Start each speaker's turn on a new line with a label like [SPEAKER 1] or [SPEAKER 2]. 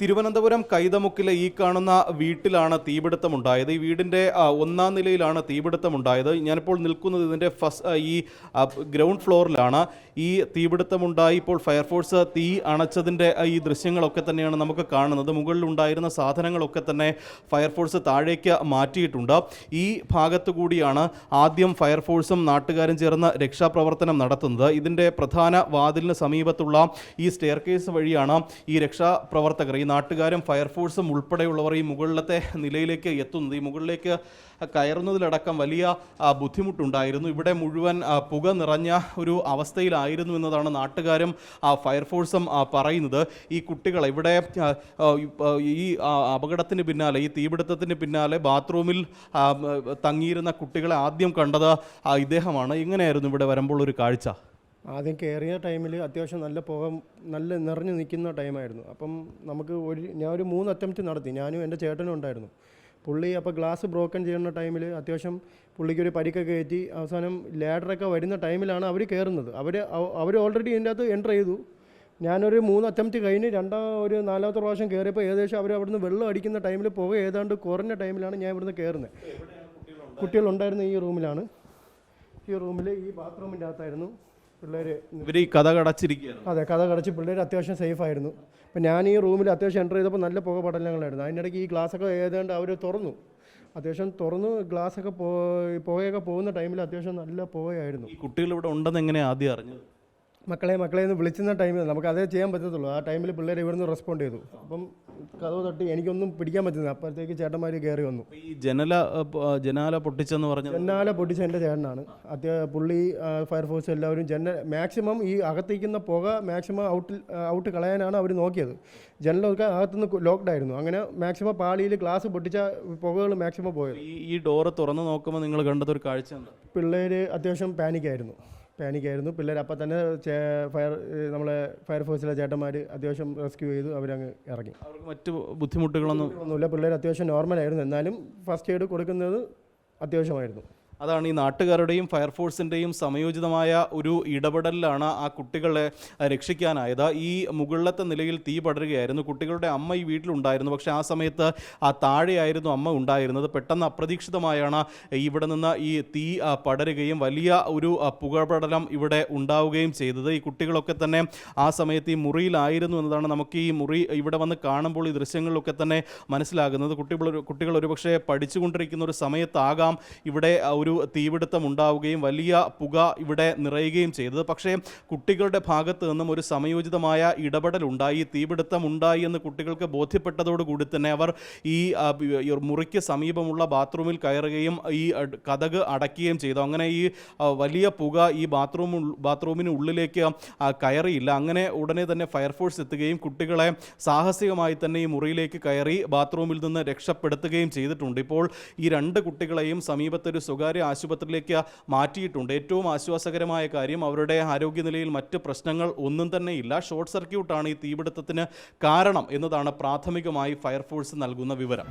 [SPEAKER 1] തിരുവനന്തപുരം കൈതമുക്കിലെ ഈ കാണുന്ന വീട്ടിലാണ് തീപിടുത്തമുണ്ടായത്. ഈ വീടിൻ്റെ ഒന്നാം നിലയിലാണ് തീപിടുത്തമുണ്ടായത്. ഞാനിപ്പോൾ നിൽക്കുന്നത് ഇതിൻ്റെ ഈ ഗ്രൗണ്ട് ഫ്ലോറിലാണ്. ഈ തീപിടുത്തമുണ്ടായി ഇപ്പോൾ ഫയർഫോഴ്സ് തീ അണച്ചതിൻ്റെ ഈ ദൃശ്യങ്ങളൊക്കെ തന്നെയാണ് നമുക്ക് കാണുന്നത്. മുകളിലുണ്ടായിരുന്ന സാധനങ്ങളൊക്കെ തന്നെ ഫയർഫോഴ്സ് താഴേക്ക് മാറ്റിയിട്ടുണ്ട്. ഈ ഭാഗത്തു കൂടിയാണ് ആദ്യം ഫയർഫോഴ്സും നാട്ടുകാരും ചേർന്ന് രക്ഷാപ്രവർത്തനം നടത്തുന്നത്. ഇതിൻ്റെ പ്രധാന വാതിലിന് സമീപത്തുള്ള ഈ സ്റ്റെയർകേസ് വഴിയാണ് ഈ രക്ഷാപ്രവർത്തകർ, ഈ നാട്ടുകാരും ഫയർഫോഴ്സും ഉൾപ്പെടെയുള്ളവർ ഈ മുകളിലത്തെ നിലയിലേക്ക് എത്തുന്നത്. ഈ മുകളിലേക്ക് കയറുന്നതിലടക്കം വലിയ ബുദ്ധിമുട്ടുണ്ടായിരുന്നു. ഇവിടെ മുഴുവൻ പുക നിറഞ്ഞ ഒരു അവസ്ഥയിലായിരുന്നു എന്നതാണ് നാട്ടുകാരും ഫയർഫോഴ്സും പറയുന്നത്. ഈ കുട്ടികൾ ഇവിടെ ഈ അപകടത്തിന് പിന്നാലെ, ഈ തീപിടുത്തത്തിന് പിന്നാലെ ബാത്റൂമിൽ തങ്ങിയിരുന്ന കുട്ടികളെ ആദ്യം കണ്ടത് ഇദ്ദേഹമാണ്. എങ്ങനെയായിരുന്നു ഇവിടെ വരുമ്പോൾ ഒരു കാഴ്ച?
[SPEAKER 2] ആദ്യം കയറിയ ടൈമിൽ അത്യാവശ്യം നല്ല നിറഞ്ഞു നിൽക്കുന്ന ടൈമായിരുന്നു. അപ്പം ഞാൻ ഒരു 3 അറ്റംപ്റ്റ് നടത്തി. ഞാനും എൻ്റെ ചേട്ടനും ഉണ്ടായിരുന്നു. പുള്ളി അപ്പോൾ ഗ്ലാസ് ബ്രോക്കൺ ചെയ്യുന്ന ടൈമിൽ അത്യാവശ്യം പുള്ളിക്കൊരു പരിക്കൊക്കെ കയറ്റി അവസാനം ലാഡറൊക്കെ വരുന്ന ടൈമിലാണ് അവർ കയറുന്നത്. അവർ ഓൾറെഡി ഇതിൻ്റെ അകത്ത് എൻ്റർ ചെയ്തു. ഞാനൊരു 3 അറ്റംപ്റ്റ് കഴിഞ്ഞ് ഒരു 4ാമത്തെ പ്രാവശ്യം കയറിയപ്പോൾ ഏകദേശം അവർ അവിടുന്ന് വെള്ളം അടിക്കുന്ന ടൈമിൽ പുക ഏതാണ്ട് കുറഞ്ഞ ടൈമിലാണ് ഞാൻ ഇവിടുന്ന് കയറുന്നത്. കുട്ടികളുണ്ടായിരുന്ന ഈ റൂമിലാണ്. ഈ റൂമിൽ ഈ ബാത്റൂമിൻ്റെ അകത്തായിരുന്നു പിള്ളേർ.
[SPEAKER 1] കഥ കടച്ചിരിക്കുകയാണ്.
[SPEAKER 2] അതെ, കഥ കടച്ച് പിള്ളേർ അത്യാവശ്യം സേഫായിരുന്നു. അപ്പം ഞാൻ ഈ റൂമിൽ അത്യാവശ്യം എൻ്റർ ചെയ്തപ്പോൾ നല്ല പുക പടലങ്ങളായിരുന്നു. അതിനിടയ്ക്ക് ഈ ഗ്ലാസ്സൊക്കെ ഏതാണ്ട് അവർ തുറന്നു ഗ്ലാസ്സൊക്കെ പുകയൊക്കെ പോകുന്ന ടൈമിൽ അത്യാവശ്യം നല്ല പുകയായിരുന്നു.
[SPEAKER 1] ഈ കുട്ടികൾ ഇവിടെ ഉണ്ടെന്ന് എങ്ങനെ ആദ്യം അറിഞ്ഞത്?
[SPEAKER 2] മക്കളെ എന്ന് വിളിച്ചുന്ന ടൈമിൽ നമുക്ക് അതേ ചെയ്യാൻ പറ്റത്തുള്ളൂ. ആ ടൈമിൽ പിള്ളേർ ഇവിടുന്ന് റെസ്പോണ്ട് ചെയ്തു. അപ്പം കഥവ് തട്ടി എനിക്കൊന്നും പിടിക്കാൻ പറ്റുന്നില്ല. അപ്പോഴത്തേക്ക് ചേട്ടന്മാർ കയറി വന്നു.
[SPEAKER 1] ഈ ജനാല പൊട്ടിച്ചെന്ന് പറഞ്ഞു.
[SPEAKER 2] ജനാല പൊട്ടിച്ച എൻ്റെ ചേട്ടനാണ്. പുള്ളി ഫയർഫോഴ്സ് എല്ലാവരും മാക്സിമം ഈ അകത്തേക്കുന്ന പുക മാക്സിമം ഔട്ട് കളയാനാണ് അവർ നോക്കിയത്. ജനലൊക്കെ അകത്തുനിന്ന് ലോക്ക്ഡായിരുന്നു. അങ്ങനെ മാക്സിമം പാളിയിൽ ഗ്ലാസ് പൊട്ടിച്ച പുകകൾ മാക്സിമം പോയത്.
[SPEAKER 1] ഈ ഡോറ് തുറന്ന് നോക്കുമ്പോൾ നിങ്ങൾ കണ്ടത് ഒരു കാഴ്ച എന്താ?
[SPEAKER 2] പിള്ളേർ അത്യാവശ്യം പാനിക്കായിരുന്നു. പിള്ളേർ അപ്പം തന്നെ നമ്മളെ ഫയർഫോഴ്സിലെ ചേട്ടന്മാർ അത്യാവശ്യം റെസ്ക്യൂ ചെയ്തു. അവരങ്ങ് ഇറങ്ങി.
[SPEAKER 1] അവർക്ക് മറ്റ് ബുദ്ധിമുട്ടുകളൊന്നുമില്ല.
[SPEAKER 2] പിള്ളേർ അത്യാവശ്യം നോർമലായിരുന്നു. എന്നാലും ഫസ്റ്റ് എയ്ഡ് കൊടുക്കുന്നത് അത്യാവശ്യമായിരുന്നു.
[SPEAKER 1] അതാണ് ഈ നാട്ടുകാരുടെയും ഫയർഫോഴ്സിൻ്റെയും സമയോചിതമായ ഒരു ഇടപെടലിലാണ് ആ കുട്ടികളെ രക്ഷിക്കാനായത്. ഈ മുകളിലത്തെ നിലയിൽ തീ പടരുകയായിരുന്നു. കുട്ടികളുടെ അമ്മ ഈ വീട്ടിലുണ്ടായിരുന്നു. പക്ഷേ ആ സമയത്ത് താഴെയായിരുന്നു അമ്മ ഉണ്ടായിരുന്നത്. പെട്ടെന്ന് അപ്രതീക്ഷിതമായാണ് ഇവിടെ നിന്ന് ഈ തീ പടരുകയും വലിയ ഒരു പുകപടലം ഇവിടെ ഉണ്ടാവുകയും ചെയ്തത്. ഈ കുട്ടികളൊക്കെ തന്നെ ആ സമയത്ത് ഈ മുറിയിലായിരുന്നു എന്നതാണ് നമുക്ക് ഈ മുറി ഇവിടെ വന്ന് കാണുമ്പോൾ ഈ ദൃശ്യങ്ങളിലൊക്കെ തന്നെ മനസ്സിലാകുന്നത്. കുട്ടികൾ ഒരുപക്ഷെ പഠിച്ചുകൊണ്ടിരിക്കുന്ന ഒരു സമയത്താകാം ഇവിടെ ഒരു തീപിടുത്തം ഉണ്ടാവുകയും വലിയ പുക ഇവിടെ നിറയുകയും ചെയ്തത്. പക്ഷേ കുട്ടികളുടെ ഭാഗത്ത് നിന്നും ഒരു സമയോചിതമായ ഇടപെടൽ ഉണ്ടായി. തീപിടുത്തം ഉണ്ടായി എന്ന് കുട്ടികൾക്ക് ബോധ്യപ്പെട്ടതോടുകൂടി തന്നെ അവർ ഈ മുറിക്ക് സമീപമുള്ള ബാത്റൂമിൽ കയറുകയും ഈ കതക് അടയ്ക്കുകയും ചെയ്തു. അങ്ങനെ ഈ വലിയ പുക ഈ ബാത്റൂമിന് ഉള്ളിലേക്ക് കയറിയില്ല. അങ്ങനെ ഉടനെ തന്നെ ഫയർഫോഴ്സ് എത്തുകയും കുട്ടികളെ സാഹസികമായി തന്നെ ഈ മുറിയിലേക്ക് കയറി ബാത്റൂമിൽ നിന്ന് രക്ഷപ്പെടുത്തുകയും ചെയ്തിട്ടുണ്ട്. ഇപ്പോൾ ഈ 2 കുട്ടികളെയും സമീപത്തൊരു സ്വകാര്യ ആശുപത്രിയിലേക്ക് മാറ്റിയിട്ടുണ്ട്. ഏറ്റവും ആശ്വാസകരമായ കാര്യം അവരുടെ ആരോഗ്യനിലയിൽ മറ്റ് പ്രശ്നങ്ങൾ ഒന്നും തന്നെ ഇല്ല. ഷോർട്ട് സർക്യൂട്ടാണ് ഈ തീപിടുത്തത്തിന് കാരണം എന്നതാണ് പ്രാഥമികമായി ഫയർഫോഴ്സ് നൽകുന്ന വിവരം.